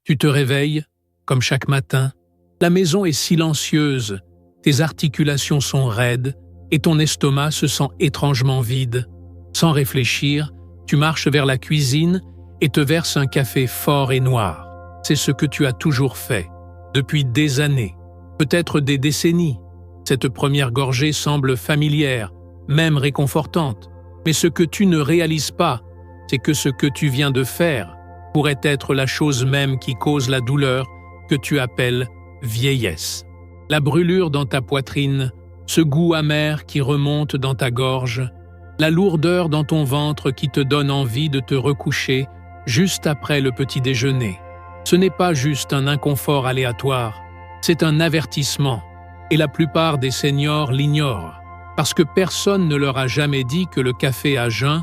Tu te réveilles, comme chaque matin, la maison est silencieuse, tes articulations sont raides et ton estomac se sent étrangement vide. Sans réfléchir, tu marches vers la cuisine et te verses un café fort et noir. C'est ce que tu as toujours fait, depuis des années, peut-être des décennies. Cette première gorgée semble familière, même réconfortante. Mais ce que tu ne réalises pas, c'est que ce que tu viens de faire pourrait être la chose même qui cause la douleur que tu appelles vieillesse. La brûlure dans ta poitrine, ce goût amer qui remonte dans ta gorge, la lourdeur dans ton ventre qui te donne envie de te recoucher juste après le petit déjeuner. Ce n'est pas juste un inconfort aléatoire, c'est un avertissement. Et la plupart des seniors l'ignorent, parce que personne ne leur a jamais dit que le café à jeun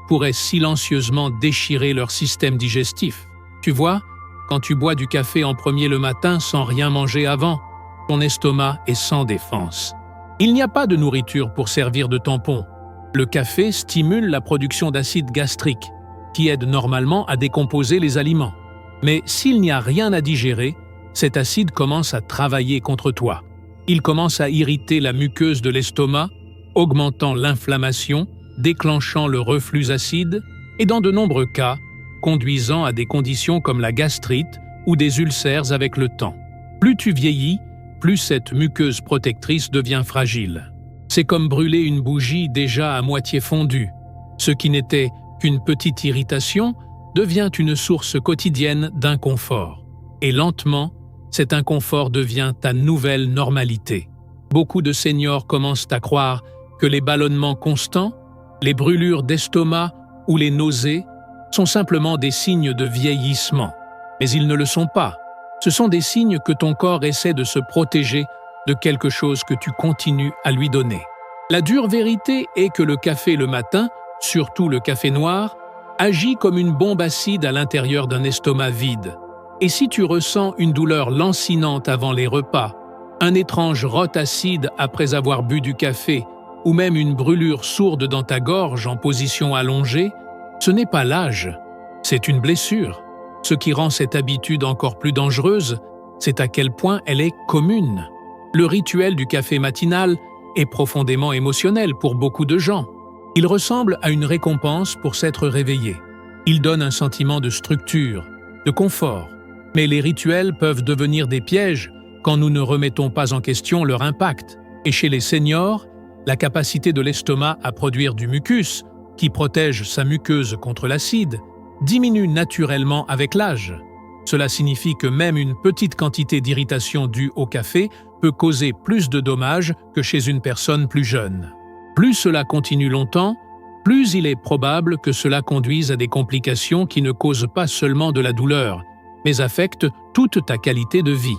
pourrait silencieusement déchirer leur système digestif. Tu vois, quand tu bois du café en premier le matin sans rien manger avant, ton estomac est sans défense. Il n'y a pas de nourriture pour servir de tampon. Le café stimule la production d'acide gastrique, qui aide normalement à décomposer les aliments. Mais s'il n'y a rien à digérer, cet acide commence à travailler contre toi. Il commence à irriter la muqueuse de l'estomac, augmentant l'inflammation, déclenchant le reflux acide et dans de nombreux cas, conduisant à des conditions comme la gastrite ou des ulcères avec le temps. Plus tu vieillis, plus cette muqueuse protectrice devient fragile. C'est comme brûler une bougie déjà à moitié fondue. Ce qui n'était qu'une petite irritation devient une source quotidienne d'inconfort. Et lentement, cet inconfort devient ta nouvelle normalité. Beaucoup de seniors commencent à croire que les ballonnements constants, les brûlures d'estomac ou les nausées sont simplement des signes de vieillissement. Mais ils ne le sont pas. Ce sont des signes que ton corps essaie de se protéger de quelque chose que tu continues à lui donner. La dure vérité est que le café le matin, surtout le café noir, agit comme une bombe acide à l'intérieur d'un estomac vide. Et si tu ressens une douleur lancinante avant les repas, un étrange rot acide après avoir bu du café, ou même une brûlure sourde dans ta gorge en position allongée, ce n'est pas l'âge, c'est une blessure. Ce qui rend cette habitude encore plus dangereuse, c'est à quel point elle est commune. Le rituel du café matinal est profondément émotionnel pour beaucoup de gens. Il ressemble à une récompense pour s'être réveillé. Il donne un sentiment de structure, de confort. Mais les rituels peuvent devenir des pièges quand nous ne remettons pas en question leur impact. Et chez les seniors, la capacité de l'estomac à produire du mucus, qui protège sa muqueuse contre l'acide, diminue naturellement avec l'âge. Cela signifie que même une petite quantité d'irritation due au café peut causer plus de dommages que chez une personne plus jeune. Plus cela continue longtemps, plus il est probable que cela conduise à des complications qui ne causent pas seulement de la douleur, mais affectent toute ta qualité de vie.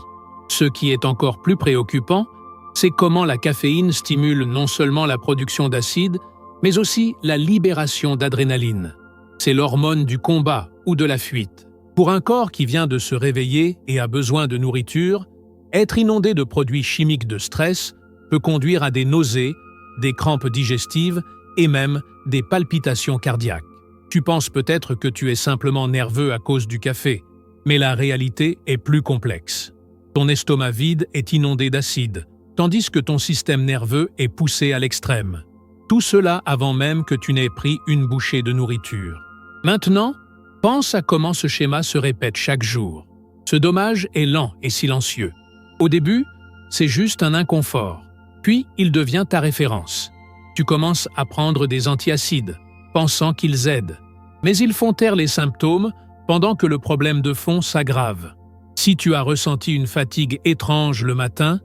Ce qui est encore plus préoccupant, c'est comment la caféine stimule non seulement la production d'acide, mais aussi la libération d'adrénaline. C'est l'hormone du combat ou de la fuite. Pour un corps qui vient de se réveiller et a besoin de nourriture, être inondé de produits chimiques de stress peut conduire à des nausées, des crampes digestives et même des palpitations cardiaques. Tu penses peut-être que tu es simplement nerveux à cause du café, mais la réalité est plus complexe. Ton estomac vide est inondé d'acide, tandis que ton système nerveux est poussé à l'extrême. Tout cela avant même que tu n'aies pris une bouchée de nourriture. Maintenant, pense à comment ce schéma se répète chaque jour. Ce dommage est lent et silencieux. Au début, c'est juste un inconfort. Puis, il devient ta référence. Tu commences à prendre des antiacides, pensant qu'ils aident. Mais ils font taire les symptômes pendant que le problème de fond s'aggrave. Si tu as ressenti une fatigue étrange le matin,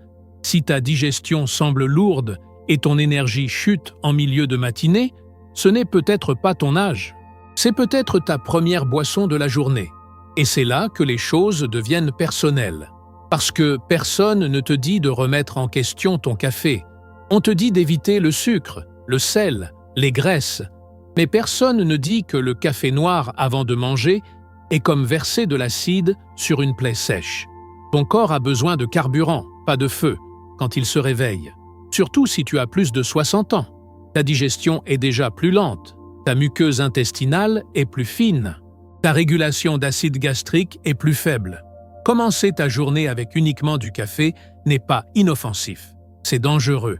si ta digestion semble lourde et ton énergie chute en milieu de matinée, ce n'est peut-être pas ton âge. C'est peut-être ta première boisson de la journée. Et c'est là que les choses deviennent personnelles. Parce que personne ne te dit de remettre en question ton café. On te dit d'éviter le sucre, le sel, les graisses. Mais personne ne dit que le café noir avant de manger est comme verser de l'acide sur une plaie sèche. Ton corps a besoin de carburant, pas de feu, quand il se réveille. Surtout si tu as plus de 60 ans. Ta digestion est déjà plus lente. Ta muqueuse intestinale est plus fine. Ta régulation d'acide gastrique est plus faible. Commencer ta journée avec uniquement du café n'est pas inoffensif. C'est dangereux.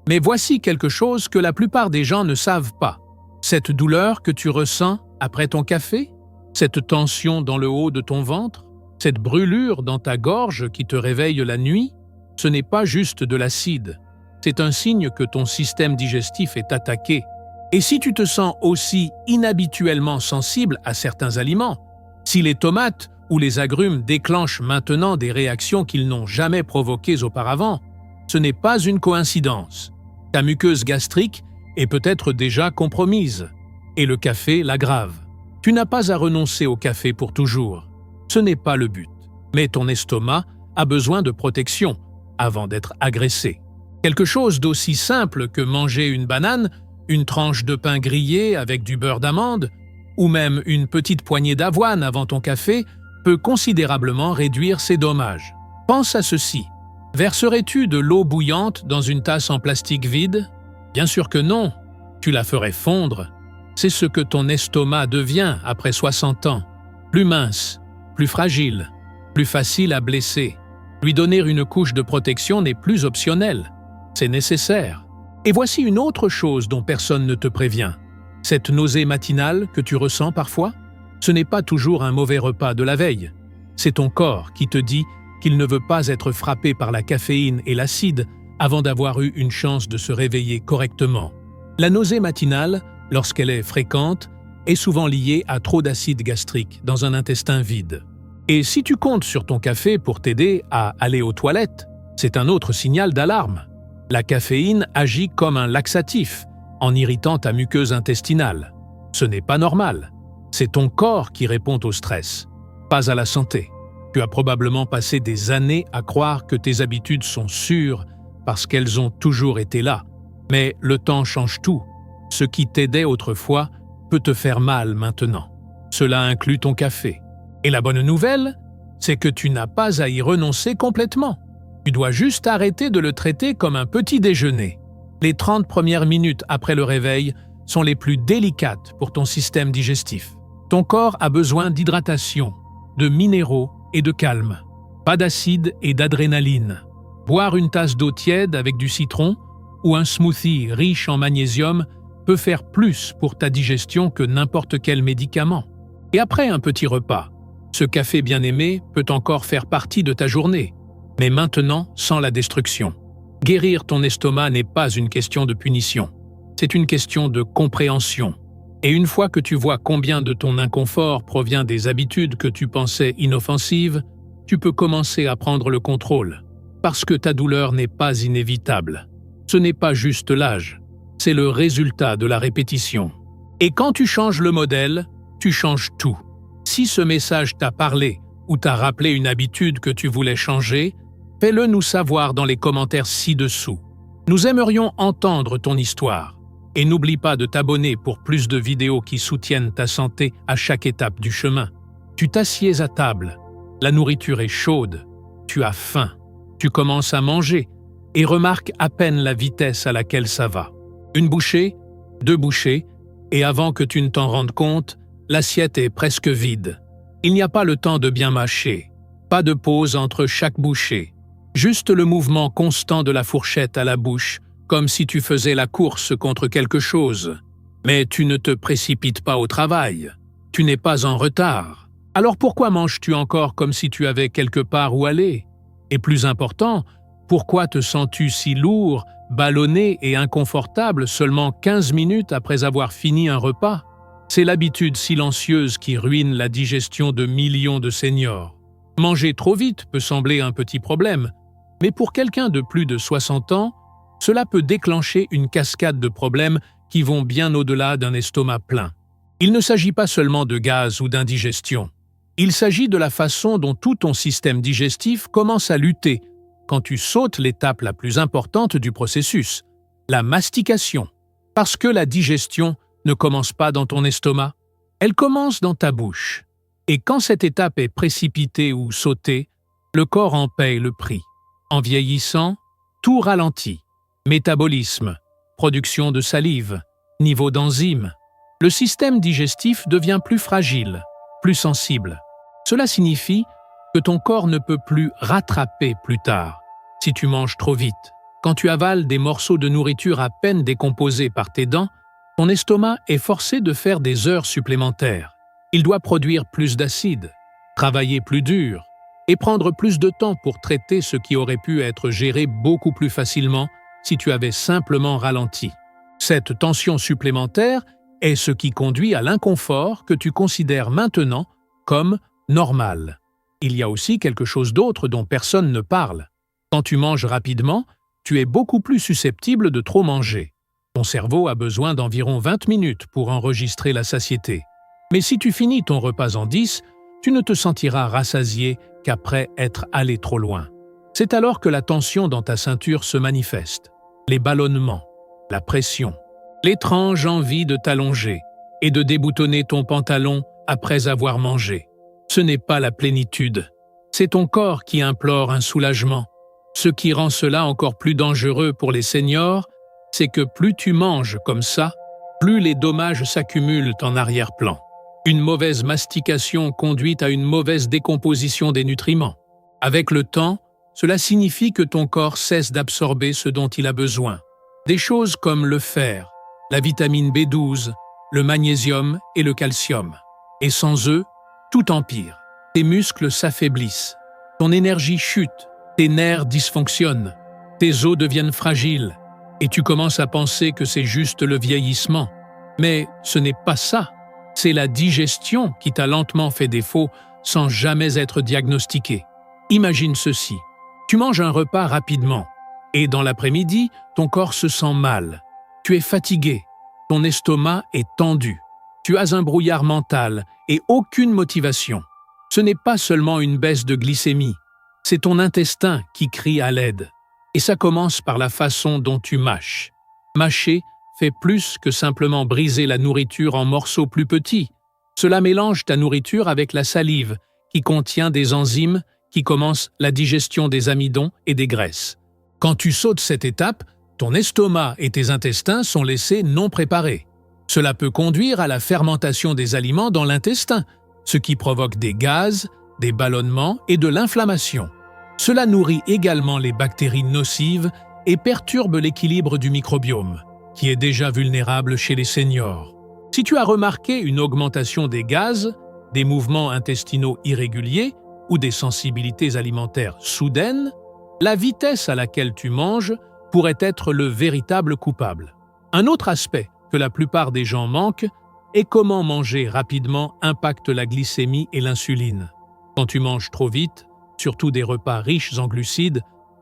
Mais voici quelque chose que la plupart des gens ne savent pas. Cette douleur que tu ressens après ton café, cette tension dans le haut de ton ventre, cette brûlure dans ta gorge qui te réveille la nuit, ce n'est pas juste de l'acide. C'est un signe que ton système digestif est attaqué. Et si tu te sens aussi inhabituellement sensible à certains aliments, si les tomates ou les agrumes déclenchent maintenant des réactions qu'ils n'ont jamais provoquées auparavant, ce n'est pas une coïncidence. Ta muqueuse gastrique est peut-être déjà compromise, et le café l'aggrave. Tu n'as pas à renoncer au café pour toujours. Ce n'est pas le but. Mais ton estomac a besoin de protection avant d'être agressé. Quelque chose d'aussi simple que manger une banane, une tranche de pain grillé avec du beurre d'amande, ou même une petite poignée d'avoine avant ton café, peut considérablement réduire ces dommages. Pense à ceci. Verserais-tu de l'eau bouillante dans une tasse en plastique vide? Bien sûr que non. Tu la ferais fondre. C'est ce que ton estomac devient après 60 ans. Plus mince, plus fragile, plus facile à blesser. Lui donner une couche de protection n'est plus optionnel. C'est nécessaire. Et voici une autre chose dont personne ne te prévient. Cette nausée matinale que tu ressens parfois, ce n'est pas toujours un mauvais repas de la veille. C'est ton corps qui te dit qu'il ne veut pas être frappé par la caféine et l'acide avant d'avoir eu une chance de se réveiller correctement. La nausée matinale, lorsqu'elle est fréquente, est souvent liée à trop d'acide gastrique dans un intestin vide. Et si tu comptes sur ton café pour t'aider à aller aux toilettes, c'est un autre signal d'alarme. La caféine agit comme un laxatif, en irritant ta muqueuse intestinale. Ce n'est pas normal. C'est ton corps qui répond au stress, pas à la santé. Tu as probablement passé des années à croire que tes habitudes sont sûres parce qu'elles ont toujours été là. Mais le temps change tout. Ce qui t'aidait autrefois peut te faire mal maintenant. Cela inclut ton café. Et la bonne nouvelle, c'est que tu n'as pas à y renoncer complètement. Tu dois juste arrêter de le traiter comme un petit déjeuner. Les 30 premières minutes après le réveil sont les plus délicates pour ton système digestif. Ton corps a besoin d'hydratation, de minéraux et de calme. Pas d'acide et d'adrénaline. Boire une tasse d'eau tiède avec du citron ou un smoothie riche en magnésium peut faire plus pour ta digestion que n'importe quel médicament. Et après un petit repas, ce café bien-aimé peut encore faire partie de ta journée, mais maintenant sans la destruction. Guérir ton estomac n'est pas une question de punition, c'est une question de compréhension. Et une fois que tu vois combien de ton inconfort provient des habitudes que tu pensais inoffensives, tu peux commencer à prendre le contrôle, parce que ta douleur n'est pas inévitable. Ce n'est pas juste l'âge, c'est le résultat de la répétition. Et quand tu changes le modèle, tu changes tout. Si ce message t'a parlé ou t'a rappelé une habitude que tu voulais changer, fais-le nous savoir dans les commentaires ci-dessous. Nous aimerions entendre ton histoire. Et n'oublie pas de t'abonner pour plus de vidéos qui soutiennent ta santé à chaque étape du chemin. Tu t'assieds à table, la nourriture est chaude, tu as faim, tu commences à manger et remarque à peine la vitesse à laquelle ça va. Une bouchée, 2 bouchées, et avant que tu ne t'en rendes compte, l'assiette est presque vide. Il n'y a pas le temps de bien mâcher, pas de pause entre chaque bouchée, juste le mouvement constant de la fourchette à la bouche, comme si tu faisais la course contre quelque chose. Mais tu ne te précipites pas au travail, tu n'es pas en retard. Alors pourquoi manges-tu encore comme si tu avais quelque part où aller? Et plus important, pourquoi te sens-tu si lourd, ballonné et inconfortable seulement 15 minutes après avoir fini un repas? C'est l'habitude silencieuse qui ruine la digestion de millions de seniors. Manger trop vite peut sembler un petit problème, mais pour quelqu'un de plus de 60 ans, cela peut déclencher une cascade de problèmes qui vont bien au-delà d'un estomac plein. Il ne s'agit pas seulement de gaz ou d'indigestion. Il s'agit de la façon dont tout ton système digestif commence à lutter quand tu sautes l'étape la plus importante du processus, la mastication. Parce que la digestion ne commence pas dans ton estomac, elle commence dans ta bouche. Et quand cette étape est précipitée ou sautée, le corps en paye le prix. En vieillissant, tout ralentit. Métabolisme, production de salive, niveau d'enzymes. Le système digestif devient plus fragile, plus sensible. Cela signifie que ton corps ne peut plus rattraper plus tard si tu manges trop vite. Quand tu avales des morceaux de nourriture à peine décomposés par tes dents, ton estomac est forcé de faire des heures supplémentaires. Il doit produire plus d'acide, travailler plus dur et prendre plus de temps pour traiter ce qui aurait pu être géré beaucoup plus facilement si tu avais simplement ralenti. Cette tension supplémentaire est ce qui conduit à l'inconfort que tu considères maintenant comme normal. Il y a aussi quelque chose d'autre dont personne ne parle. Quand tu manges rapidement, tu es beaucoup plus susceptible de trop manger. Ton cerveau a besoin d'environ 20 minutes pour enregistrer la satiété. Mais si tu finis ton repas en 10, tu ne te sentiras rassasié qu'après être allé trop loin. C'est alors que la tension dans ta ceinture se manifeste. Les ballonnements, la pression, l'étrange envie de t'allonger et de déboutonner ton pantalon après avoir mangé. Ce n'est pas la plénitude. C'est ton corps qui implore un soulagement. Ce qui rend cela encore plus dangereux pour les seniors, c'est que plus tu manges comme ça, plus les dommages s'accumulent en arrière-plan. Une mauvaise mastication conduit à une mauvaise décomposition des nutriments. Avec le temps, cela signifie que ton corps cesse d'absorber ce dont il a besoin. Des choses comme le fer, la vitamine B12, le magnésium et le calcium. Et sans eux, tout empire. Tes muscles s'affaiblissent, ton énergie chute, tes nerfs dysfonctionnent, tes os deviennent fragiles, et tu commences à penser que c'est juste le vieillissement. Mais ce n'est pas ça. C'est la digestion qui t'a lentement fait défaut sans jamais être diagnostiquée. Imagine ceci. Tu manges un repas rapidement, et dans l'après-midi, ton corps se sent mal. Tu es fatigué, ton estomac est tendu. Tu as un brouillard mental et aucune motivation. Ce n'est pas seulement une baisse de glycémie, c'est ton intestin qui crie à l'aide. Et ça commence par la façon dont tu mâches. Mâcher fait plus que simplement briser la nourriture en morceaux plus petits. Cela mélange ta nourriture avec la salive, qui contient des enzymes qui commencent la digestion des amidons et des graisses. Quand tu sautes cette étape, ton estomac et tes intestins sont laissés non préparés. Cela peut conduire à la fermentation des aliments dans l'intestin, ce qui provoque des gaz, des ballonnements et de l'inflammation. Cela nourrit également les bactéries nocives et perturbe l'équilibre du microbiome, qui est déjà vulnérable chez les seniors. Si tu as remarqué une augmentation des gaz, des mouvements intestinaux irréguliers ou des sensibilités alimentaires soudaines, la vitesse à laquelle tu manges pourrait être le véritable coupable. Un autre aspect que la plupart des gens manquent est comment manger rapidement impacte la glycémie et l'insuline. Quand tu manges trop vite, surtout des repas riches en glucides,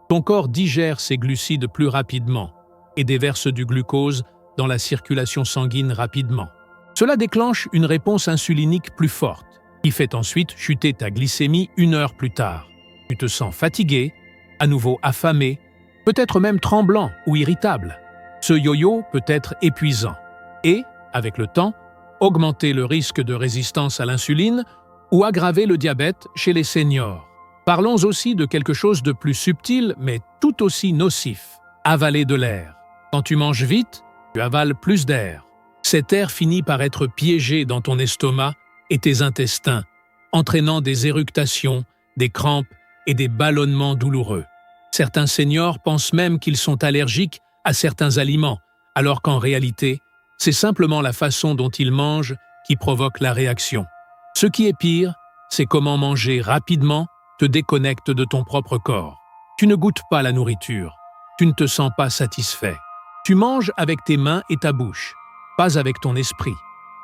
ton corps digère ces glucides plus rapidement et déverse du glucose dans la circulation sanguine rapidement. Cela déclenche une réponse insulinique plus forte, qui fait ensuite chuter ta glycémie 1 heure plus tard. Tu te sens fatigué, à nouveau affamé, peut-être même tremblant ou irritable. Ce yo-yo peut être épuisant et, avec le temps, augmenter le risque de résistance à l'insuline ou aggraver le diabète chez les seniors. Parlons aussi de quelque chose de plus subtil mais tout aussi nocif, avaler de l'air. Quand tu manges vite, tu avales plus d'air. Cet air finit par être piégé dans ton estomac et tes intestins, entraînant des éructations, des crampes et des ballonnements douloureux. Certains seniors pensent même qu'ils sont allergiques à certains aliments, alors qu'en réalité, c'est simplement la façon dont ils mangent qui provoque la réaction. Ce qui est pire, c'est comment manger rapidement te déconnecte de ton propre corps. Tu ne goûtes pas la nourriture, tu ne te sens pas satisfait. Tu manges avec tes mains et ta bouche, pas avec ton esprit.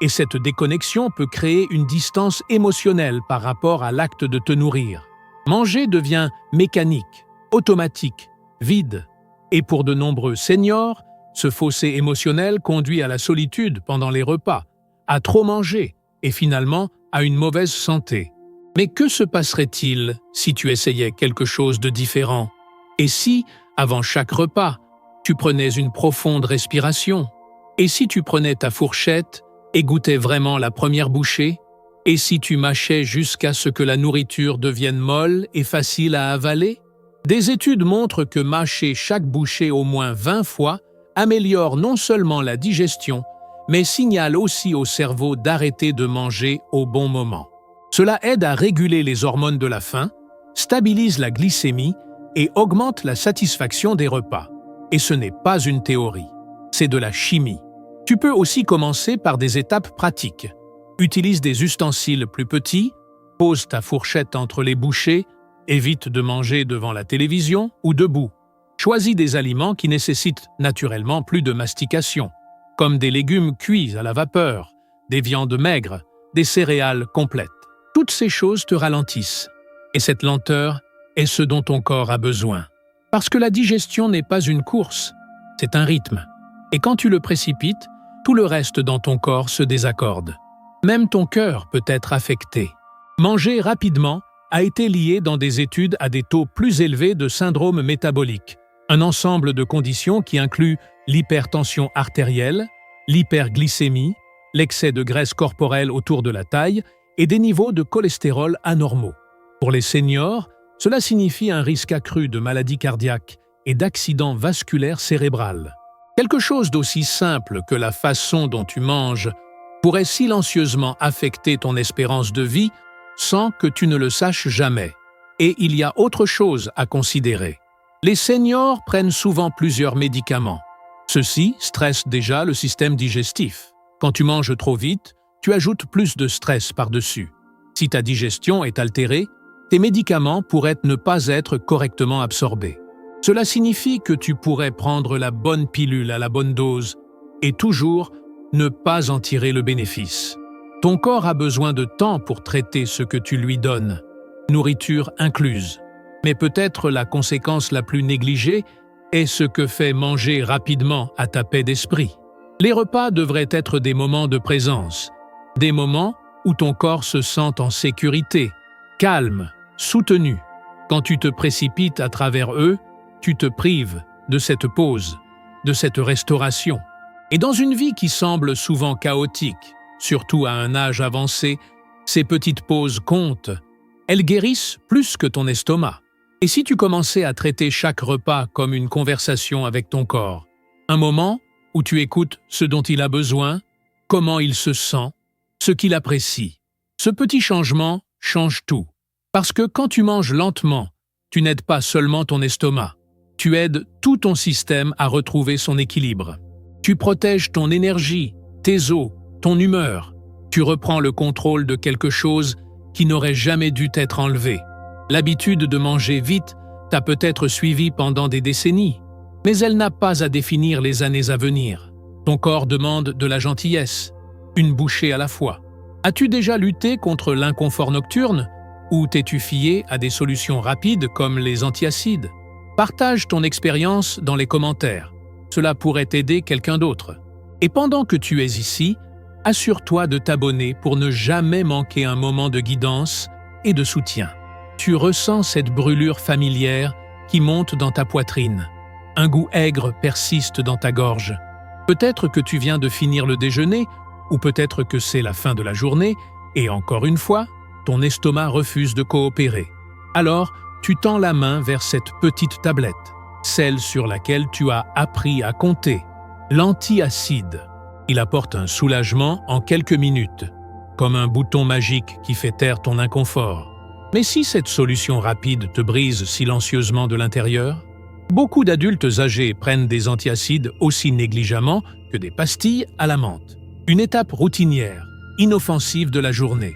Et cette déconnexion peut créer une distance émotionnelle par rapport à l'acte de te nourrir. Manger devient mécanique, automatique, vide. Et pour de nombreux seniors, ce fossé émotionnel conduit à la solitude pendant les repas, à trop manger et finalement à une mauvaise santé. Mais que se passerait-il si tu essayais quelque chose de différent? Et si, avant chaque repas, tu prenais une profonde respiration? Et si tu prenais ta fourchette et goûtais vraiment la première bouchée? Et si tu mâchais jusqu'à ce que la nourriture devienne molle et facile à avaler? Des études montrent que mâcher chaque bouchée au moins 20 fois améliore non seulement la digestion, mais signale aussi au cerveau d'arrêter de manger au bon moment. Cela aide à réguler les hormones de la faim, stabilise la glycémie et augmente la satisfaction des repas. Et ce n'est pas une théorie, c'est de la chimie. Tu peux aussi commencer par des étapes pratiques. Utilise des ustensiles plus petits, pose ta fourchette entre les bouchées, évite de manger devant la télévision ou debout. Choisis des aliments qui nécessitent naturellement plus de mastication, comme des légumes cuits à la vapeur, des viandes maigres, des céréales complètes. Toutes ces choses te ralentissent. Et cette lenteur est ce dont ton corps a besoin. Parce que la digestion n'est pas une course, c'est un rythme. Et quand tu le précipites, tout le reste dans ton corps se désaccorde. Même ton cœur peut être affecté. Manger rapidement a été lié dans des études à des taux plus élevés de syndrome métabolique, un ensemble de conditions qui inclut l'hypertension artérielle, l'hyperglycémie, l'excès de graisse corporelle autour de la taille et des niveaux de cholestérol anormaux. Pour les seniors, cela signifie un risque accru de maladies cardiaques et d'accidents vasculaires cérébrales. Quelque chose d'aussi simple que la façon dont tu manges pourrait silencieusement affecter ton espérance de vie sans que tu ne le saches jamais. Et il y a autre chose à considérer. Les seniors prennent souvent plusieurs médicaments. Ceux-ci stressent déjà le système digestif. Quand tu manges trop vite, tu ajoutes plus de stress par-dessus. Si ta digestion est altérée, tes médicaments pourraient ne pas être correctement absorbés. Cela signifie que tu pourrais prendre la bonne pilule à la bonne dose et toujours ne pas en tirer le bénéfice. Ton corps a besoin de temps pour traiter ce que tu lui donnes, nourriture incluse. Mais peut-être la conséquence la plus négligée est ce que fait manger rapidement à ta paix d'esprit. Les repas devraient être des moments de présence, des moments où ton corps se sent en sécurité, calme, soutenu. Quand tu te précipites à travers eux, tu te prives de cette pause, de cette restauration. Et dans une vie qui semble souvent chaotique, surtout à un âge avancé, ces petites pauses comptent. Elles guérissent plus que ton estomac. Et si tu commençais à traiter chaque repas comme une conversation avec ton corps, un moment où tu écoutes ce dont il a besoin, comment il se sent, ce qu'il apprécie. Ce petit changement change tout. Parce que quand tu manges lentement, tu n'aides pas seulement ton estomac, tu aides tout ton système à retrouver son équilibre. Tu protèges ton énergie, tes os, ton humeur. Tu reprends le contrôle de quelque chose qui n'aurait jamais dû t'être enlevé. L'habitude de manger vite t'a peut-être suivi pendant des décennies, mais elle n'a pas à définir les années à venir. Ton corps demande de la gentillesse, une bouchée à la fois. As-tu déjà lutté contre l'inconfort nocturne ou t'es-tu fié à des solutions rapides comme les antiacides? Partage ton expérience dans les commentaires. Cela pourrait aider quelqu'un d'autre. Et pendant que tu es ici, assure-toi de t'abonner pour ne jamais manquer un moment de guidance et de soutien. Tu ressens cette brûlure familière qui monte dans ta poitrine. Un goût aigre persiste dans ta gorge. Peut-être que tu viens de finir le déjeuner, ou peut-être que c'est la fin de la journée, et encore une fois, ton estomac refuse de coopérer. Alors, tu tends la main vers cette petite tablette, celle sur laquelle tu as appris à compter, l'antiacide. Il apporte un soulagement en quelques minutes, comme un bouton magique qui fait taire ton inconfort. Mais si cette solution rapide te brise silencieusement de l'intérieur, beaucoup d'adultes âgés prennent des antiacides aussi négligemment que des pastilles à la menthe. Une étape routinière, inoffensive de la journée.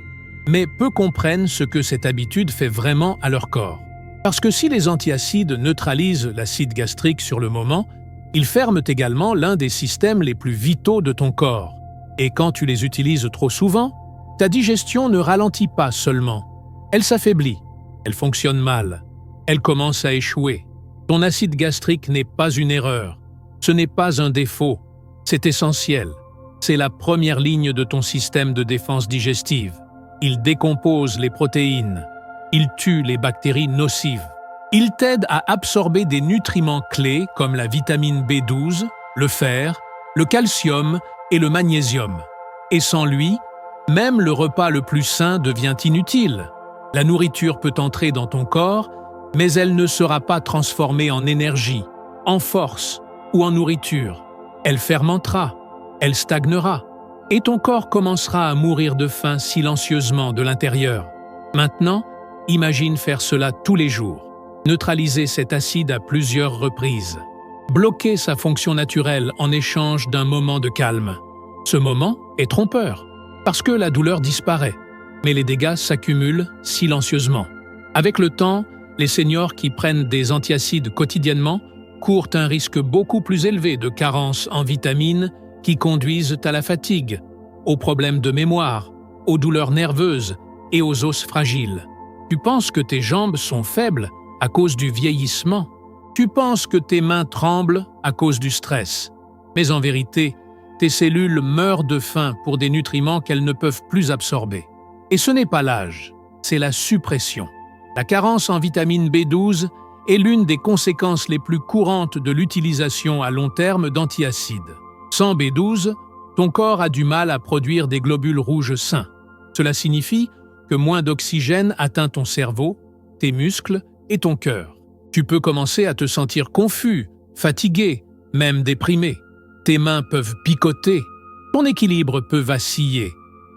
Mais peu comprennent ce que cette habitude fait vraiment à leur corps. Parce que si les antiacides neutralisent l'acide gastrique sur le moment, ils ferment également l'un des systèmes les plus vitaux de ton corps. Et quand tu les utilises trop souvent, ta digestion ne ralentit pas seulement. Elle s'affaiblit, elle fonctionne mal, elle commence à échouer. Ton acide gastrique n'est pas une erreur, ce n'est pas un défaut, c'est essentiel. C'est la première ligne de ton système de défense digestive. Il décompose les protéines, il tue les bactéries nocives. Il t'aide à absorber des nutriments clés comme la vitamine B12, le fer, le calcium et le magnésium. Et sans lui, même le repas le plus sain devient inutile. La nourriture peut entrer dans ton corps, mais elle ne sera pas transformée en énergie, en force ou en nourriture. Elle fermentera, elle stagnera. et ton corps commencera à mourir de faim silencieusement de l'intérieur. Maintenant, imagine faire cela tous les jours. Neutraliser cet acide à plusieurs reprises. Bloquer sa fonction naturelle en échange d'un moment de calme. Ce moment est trompeur, parce que la douleur disparaît, mais les dégâts s'accumulent silencieusement. Avec le temps, les seniors qui prennent des antiacides quotidiennement courent un risque beaucoup plus élevé de carence en vitamines qui conduisent à la fatigue, aux problèmes de mémoire, aux douleurs nerveuses et aux os fragiles. Tu penses que tes jambes sont faibles à cause du vieillissement. Tu penses que tes mains tremblent à cause du stress. Mais en vérité, tes cellules meurent de faim pour des nutriments qu'elles ne peuvent plus absorber. Et ce n'est pas l'âge, c'est la suppression. La carence en vitamine B12 est l'une des conséquences les plus courantes de l'utilisation à long terme d'antiacides. Sans B12, ton corps a du mal à produire des globules rouges sains. Cela signifie que moins d'oxygène atteint ton cerveau, tes muscles et ton cœur. Tu peux commencer à te sentir confus, fatigué, même déprimé. Tes mains peuvent picoter, ton équilibre peut vaciller.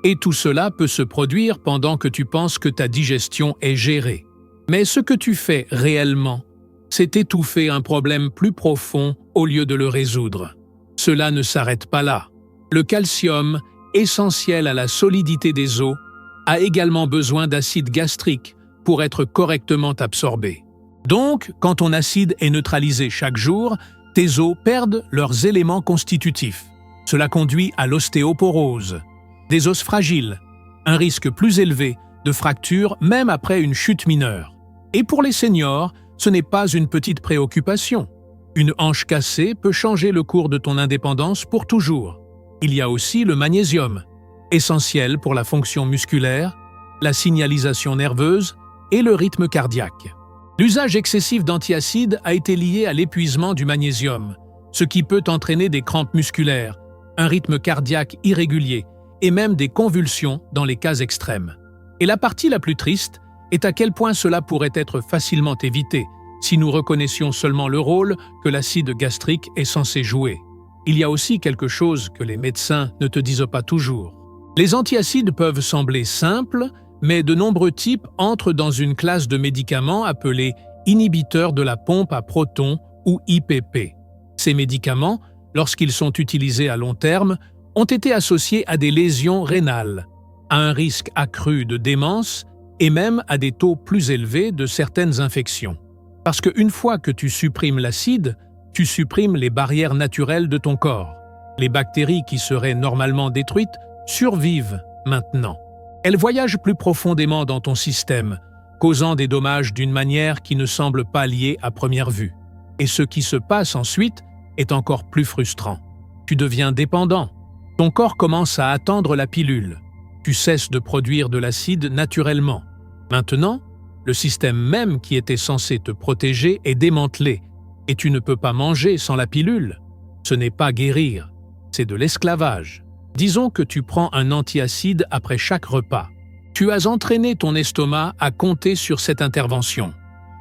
Et tout cela peut se produire pendant que tu penses que ta digestion est gérée. Mais ce que tu fais réellement, c'est étouffer un problème plus profond au lieu de le résoudre. Cela ne s'arrête pas là. Le calcium, essentiel à la solidité des os, a également besoin d'acide gastrique pour être correctement absorbé. Donc, quand ton acide est neutralisé chaque jour, tes os perdent leurs éléments constitutifs. Cela conduit à l'ostéoporose, des os fragiles, un risque plus élevé de fracture même après une chute mineure. Et pour les seniors, ce n'est pas une petite préoccupation. Une hanche cassée peut changer le cours de ton indépendance pour toujours. Il y a aussi le magnésium, essentiel pour la fonction musculaire, la signalisation nerveuse et le rythme cardiaque. L'usage excessif d'antiacides a été lié à l'épuisement du magnésium, ce qui peut entraîner des crampes musculaires, un rythme cardiaque irrégulier et même des convulsions dans les cas extrêmes. Et la partie la plus triste est à quel point cela pourrait être facilement évité si nous reconnaissions seulement le rôle que l'acide gastrique est censé jouer. Il y a aussi quelque chose que les médecins ne te disent pas toujours. Les antiacides peuvent sembler simples, mais de nombreux types entrent dans une classe de médicaments appelés inhibiteurs de la pompe à protons ou IPP. Ces médicaments, lorsqu'ils sont utilisés à long terme, ont été associés à des lésions rénales, à un risque accru de démence et même à des taux plus élevés de certaines infections. Parce qu'une fois que tu supprimes l'acide, tu supprimes les barrières naturelles de ton corps. Les bactéries qui seraient normalement détruites survivent maintenant. Elles voyagent plus profondément dans ton système, causant des dommages d'une manière qui ne semble pas liée à première vue. Et ce qui se passe ensuite est encore plus frustrant. Tu deviens dépendant. Ton corps commence à attendre la pilule. Tu cesses de produire de l'acide naturellement. Maintenant, le système même qui était censé te protéger est démantelé et tu ne peux pas manger sans la pilule. Ce n'est pas guérir, c'est de l'esclavage. Disons que tu prends un antiacide après chaque repas. Tu as entraîné ton estomac à compter sur cette intervention.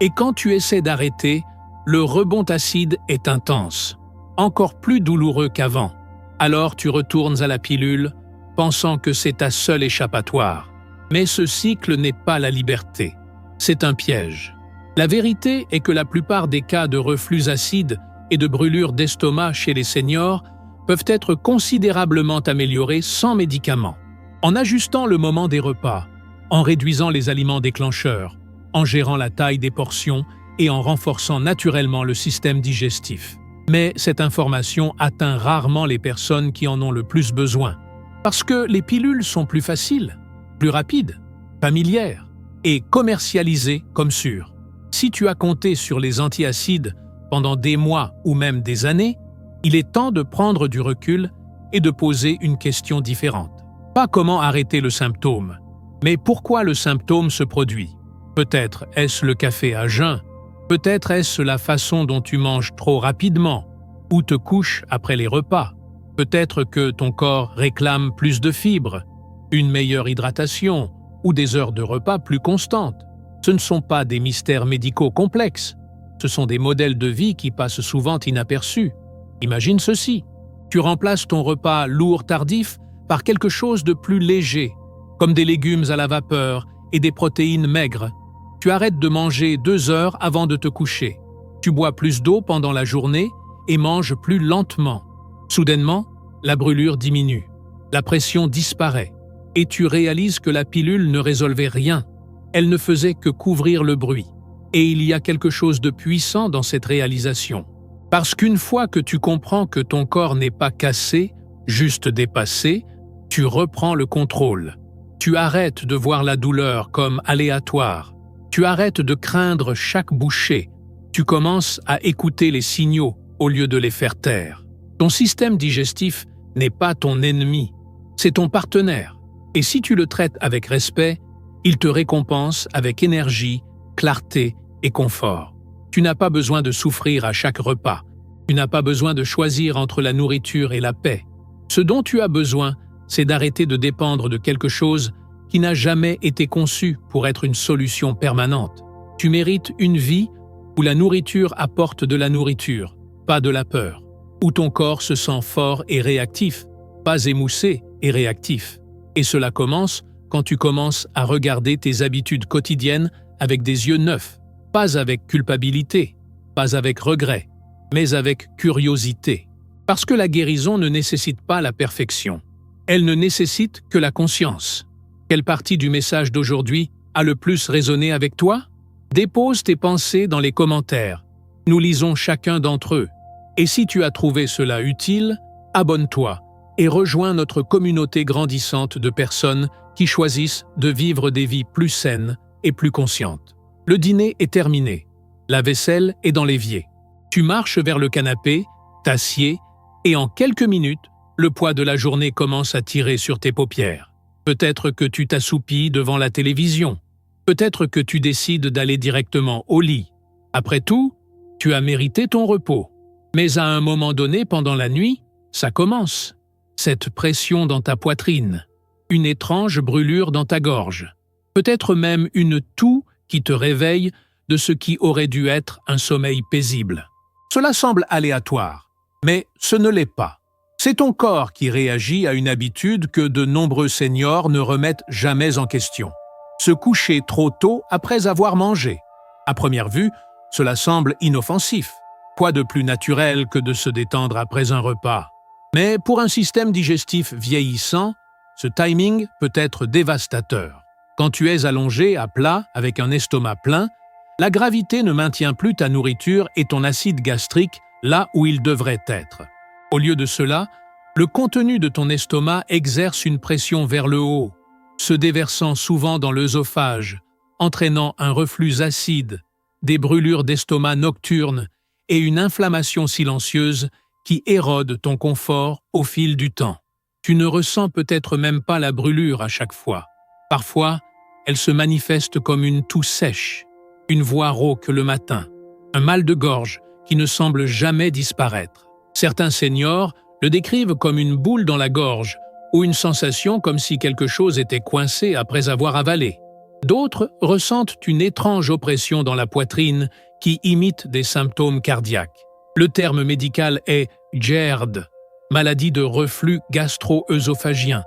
Et quand tu essaies d'arrêter, le rebond acide est intense, encore plus douloureux qu'avant. Alors tu retournes à la pilule, pensant que c'est ta seule échappatoire. Mais ce cycle n'est pas la liberté. C'est un piège. La vérité est que la plupart des cas de reflux acide et de brûlure d'estomac chez les seniors peuvent être considérablement améliorés sans médicaments. En ajustant le moment des repas, en réduisant les aliments déclencheurs, en gérant la taille des portions et en renforçant naturellement le système digestif. Mais cette information atteint rarement les personnes qui en ont le plus besoin, parce que les pilules sont plus faciles, plus rapides, familières et commercialisées comme sûres. Si tu as compté sur les antiacides pendant des mois ou même des années, il est temps de prendre du recul et de poser une question différente. Pas comment arrêter le symptôme, mais pourquoi le symptôme se produit. Peut-être est-ce le café à jeun, peut-être est-ce la façon dont tu manges trop rapidement ou te couches après les repas. Peut-être que ton corps réclame plus de fibres, une meilleure hydratation ou des heures de repas plus constantes. Ce ne sont pas des mystères médicaux complexes, ce sont des modèles de vie qui passent souvent inaperçus. Imagine ceci, tu remplaces ton repas lourd tardif par quelque chose de plus léger, comme des légumes à la vapeur et des protéines maigres. Tu arrêtes de manger 2 heures avant de te coucher. Tu bois plus d'eau pendant la journée et manges plus lentement. Soudainement, la brûlure diminue, la pression disparaît, et tu réalises que la pilule ne résolvait rien. Elle ne faisait que couvrir le bruit. Et il y a quelque chose de puissant dans cette réalisation. Parce qu'une fois que tu comprends que ton corps n'est pas cassé, juste dépassé, tu reprends le contrôle. Tu arrêtes de voir la douleur comme aléatoire. Tu arrêtes de craindre chaque bouchée. Tu commences à écouter les signaux au lieu de les faire taire. Ton système digestif n'est pas ton ennemi, c'est ton partenaire. Et si tu le traites avec respect, il te récompense avec énergie, clarté et confort. Tu n'as pas besoin de souffrir à chaque repas. Tu n'as pas besoin de choisir entre la nourriture et la paix. Ce dont tu as besoin, c'est d'arrêter de dépendre de quelque chose qui n'a jamais été conçu pour être une solution permanente. Tu mérites une vie où la nourriture apporte de la nourriture, pas de la peur. Où ton corps se sent fort et réactif, pas émoussé et réactif. Et cela commence quand tu commences à regarder tes habitudes quotidiennes avec des yeux neufs, pas avec culpabilité, pas avec regret, mais avec curiosité. Parce que la guérison ne nécessite pas la perfection. Elle ne nécessite que la conscience. Quelle partie du message d'aujourd'hui a le plus résonné avec toi? Dépose tes pensées dans les commentaires. Nous lisons chacun d'entre eux. Et si tu as trouvé cela utile, abonne-toi et rejoins notre communauté grandissante de personnes qui choisissent de vivre des vies plus saines et plus conscientes. Le dîner est terminé. La vaisselle est dans l'évier. Tu marches vers le canapé, t'assieds, et en quelques minutes, le poids de la journée commence à tirer sur tes paupières. Peut-être que tu t'assoupis devant la télévision. Peut-être que tu décides d'aller directement au lit. Après tout, tu as mérité ton repos. Mais à un moment donné, pendant la nuit, ça commence. Cette pression dans ta poitrine, une étrange brûlure dans ta gorge, peut-être même une toux qui te réveille de ce qui aurait dû être un sommeil paisible. Cela semble aléatoire, mais ce ne l'est pas. C'est ton corps qui réagit à une habitude que de nombreux seniors ne remettent jamais en question. Se coucher trop tôt après avoir mangé. À première vue, cela semble inoffensif. Quoi de plus naturel que de se détendre après un repas? Mais pour un système digestif vieillissant, ce timing peut être dévastateur. Quand tu es allongé à plat avec un estomac plein, la gravité ne maintient plus ta nourriture et ton acide gastrique là où il devrait être. Au lieu de cela, le contenu de ton estomac exerce une pression vers le haut, se déversant souvent dans l'œsophage, entraînant un reflux acide, des brûlures d'estomac nocturnes et une inflammation silencieuse qui érode ton confort au fil du temps. Tu ne ressens peut-être même pas la brûlure à chaque fois. Parfois, elle se manifeste comme une toux sèche, une voix rauque le matin, un mal de gorge qui ne semble jamais disparaître. Certains seniors le décrivent comme une boule dans la gorge ou une sensation comme si quelque chose était coincé après avoir avalé. D'autres ressentent une étrange oppression dans la poitrine qui imite des symptômes cardiaques. Le terme médical est GERD, maladie de reflux gastro-œsophagien,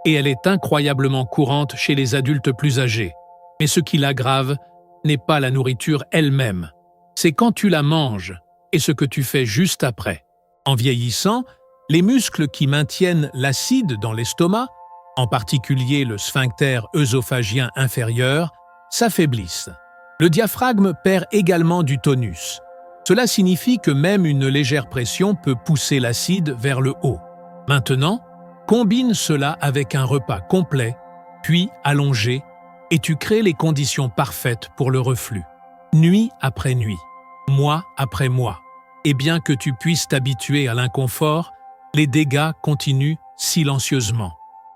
et elle est incroyablement courante chez les adultes plus âgés. Mais ce qui l'aggrave n'est pas la nourriture elle-même, c'est quand tu la manges et ce que tu fais juste après. En vieillissant, les muscles qui maintiennent l'acide dans l'estomac, en particulier le sphincter œsophagien inférieur, s'affaiblissent. Le diaphragme perd également du tonus. Cela signifie que même une légère pression peut pousser l'acide vers le haut. Maintenant, combine cela avec un repas complet, puis allongé, et tu crées les conditions parfaites pour le reflux. Nuit après nuit, mois après mois. Et bien que tu puisses t'habituer à l'inconfort, les dégâts continuent silencieusement.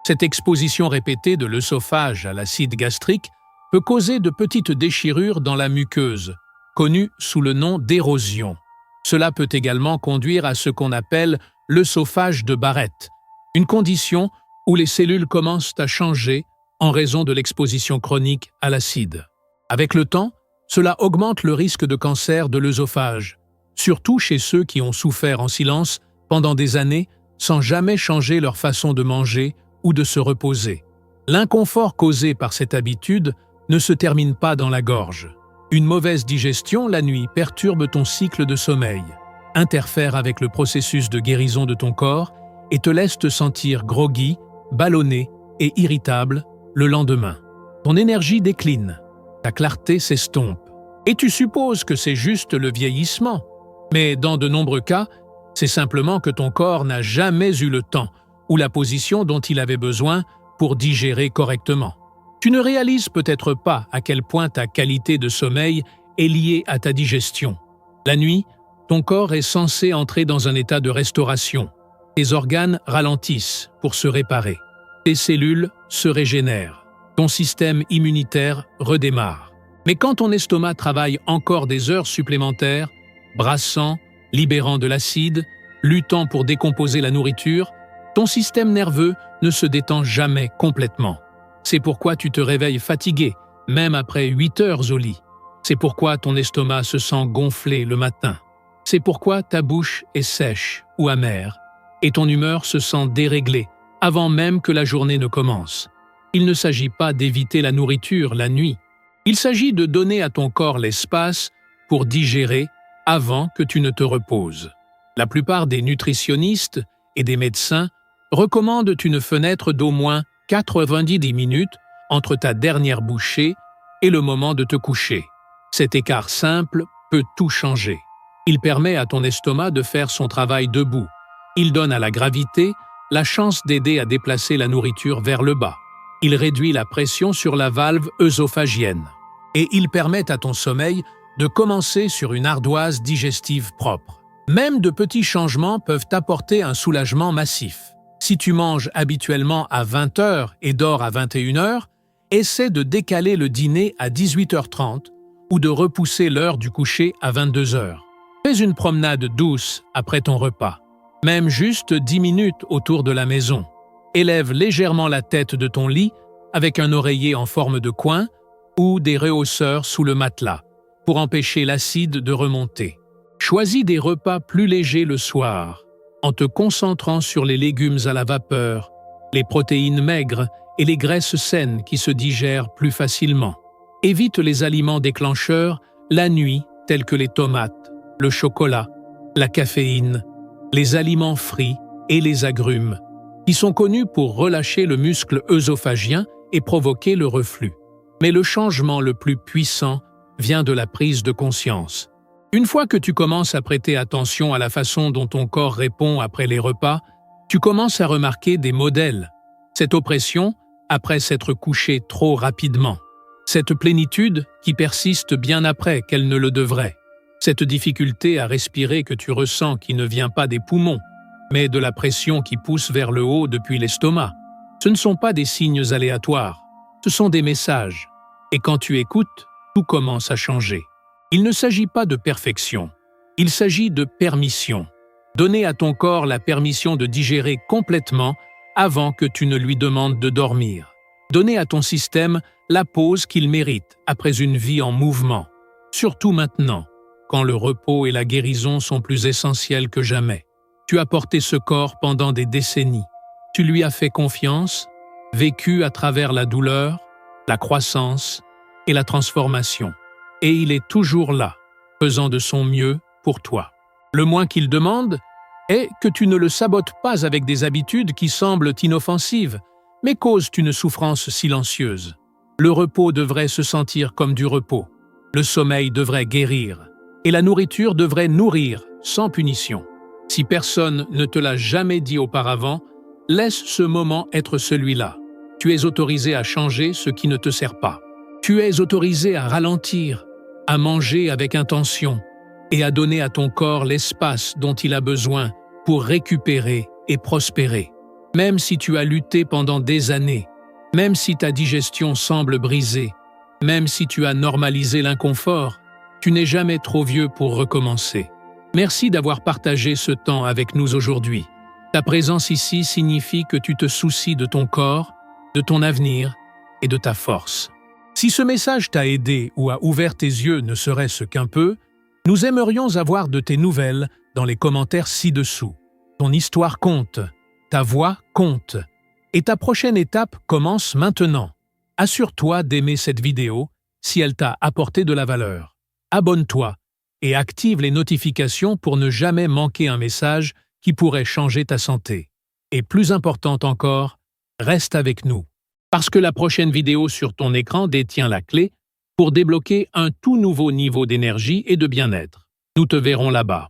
Cette exposition répétée de l'œsophage à l'acide gastrique peut causer de petites déchirures dans la muqueuse, connue sous le nom d'érosion. Cela peut également conduire à ce qu'on appelle l'œsophage de Barrett, une condition où les cellules commencent à changer en raison de l'exposition chronique à l'acide. Avec le temps, cela augmente le risque de cancer de l'œsophage, surtout chez ceux qui ont souffert en silence pendant des années sans jamais changer leur façon de manger ou de se reposer. L'inconfort causé par cette habitude ne se termine pas dans la gorge. Une mauvaise digestion la nuit perturbe ton cycle de sommeil, interfère avec le processus de guérison de ton corps et te laisse te sentir groggy, ballonné et irritable le lendemain. Ton énergie décline, ta clarté s'estompe. Et tu supposes que c'est juste le vieillissement. Mais dans de nombreux cas, c'est simplement que ton corps n'a jamais eu le temps ou la position dont il avait besoin pour digérer correctement. Tu ne réalises peut-être pas à quel point ta qualité de sommeil est liée à ta digestion. La nuit, ton corps est censé entrer dans un état de restauration. Tes organes ralentissent pour se réparer. Tes cellules se régénèrent. Ton système immunitaire redémarre. Mais quand ton estomac travaille encore des heures supplémentaires, brassant, libérant de l'acide, luttant pour décomposer la nourriture, ton système nerveux ne se détend jamais complètement. C'est pourquoi tu te réveilles fatigué, même après 8 heures au lit. C'est pourquoi ton estomac se sent gonflé le matin. C'est pourquoi ta bouche est sèche ou amère, et ton humeur se sent déréglée avant même que la journée ne commence. Il ne s'agit pas d'éviter la nourriture la nuit. Il s'agit de donner à ton corps l'espace pour digérer avant que tu ne te reposes. La plupart des nutritionnistes et des médecins recommandent une fenêtre d'au moins 90 minutes entre ta dernière bouchée et le moment de te coucher. Cet écart simple peut tout changer. Il permet à ton estomac de faire son travail debout. Il donne à la gravité la chance d'aider à déplacer la nourriture vers le bas. Il réduit la pression sur la valve œsophagienne. Et il permet à ton sommeil de commencer sur une ardoise digestive propre. Même de petits changements peuvent apporter un soulagement massif. Si tu manges habituellement à 20 h et dors à 21 h, essaie de décaler le dîner à 18h30 ou de repousser l'heure du coucher à 22 h. Fais une promenade douce après ton repas. Même juste 10 minutes autour de la maison. Élève légèrement la tête de ton lit avec un oreiller en forme de coin ou des rehausseurs sous le matelas pour empêcher l'acide de remonter. Choisis des repas plus légers le soir en te concentrant sur les légumes à la vapeur, les protéines maigres et les graisses saines qui se digèrent plus facilement. Évite les aliments déclencheurs la nuit tels que les tomates, le chocolat, la caféine, les aliments frits et les agrumes, qui sont connus pour relâcher le muscle œsophagien et provoquer le reflux. Mais le changement le plus puissant vient de la prise de conscience. Une fois que tu commences à prêter attention à la façon dont ton corps répond après les repas, tu commences à remarquer des modèles. Cette oppression après s'être couché trop rapidement. Cette plénitude qui persiste bien après qu'elle ne le devrait. Cette difficulté à respirer que tu ressens qui ne vient pas des poumons, mais de la pression qui pousse vers le haut depuis l'estomac. Ce ne sont pas des signes aléatoires, ce sont des messages. Et quand tu écoutes, tout commence à changer. Il ne s'agit pas de perfection, il s'agit de permission. Donner à ton corps la permission de digérer complètement avant que tu ne lui demandes de dormir. Donner à ton système la pause qu'il mérite après une vie en mouvement. Surtout maintenant, quand le repos et la guérison sont plus essentiels que jamais. Tu as porté ce corps pendant des décennies. Tu lui as fait confiance, vécu à travers la douleur, la croissance et la transformation. Et il est toujours là, faisant de son mieux pour toi. Le moins qu'il demande est que tu ne le sabotes pas avec des habitudes qui semblent inoffensives, mais causent une souffrance silencieuse. Le repos devrait se sentir comme du repos. Le sommeil devrait guérir. Et la nourriture devrait nourrir, sans punition. Si personne ne te l'a jamais dit auparavant, laisse ce moment être celui-là. Tu es autorisé à changer ce qui ne te sert pas. Tu es autorisé à ralentir, à manger avec intention et à donner à ton corps l'espace dont il a besoin pour récupérer et prospérer. Même si tu as lutté pendant des années, même si ta digestion semble brisée, même si tu as normalisé l'inconfort, tu n'es jamais trop vieux pour recommencer. Merci d'avoir partagé ce temps avec nous aujourd'hui. Ta présence ici signifie que tu te soucies de ton corps, de ton avenir et de ta force. Si ce message t'a aidé ou a ouvert tes yeux ne serait-ce qu'un peu, nous aimerions avoir de tes nouvelles dans les commentaires ci-dessous. Ton histoire compte, ta voix compte, Et ta prochaine étape commence maintenant. Assure-toi d'aimer cette vidéo si elle t'a apporté de la valeur. Abonne-toi et active les notifications pour ne jamais manquer un message qui pourrait changer ta santé. Et plus important encore, reste avec nous. Parce que la prochaine vidéo sur ton écran détient la clé pour débloquer un tout nouveau niveau d'énergie et de bien-être. Nous te verrons là-bas.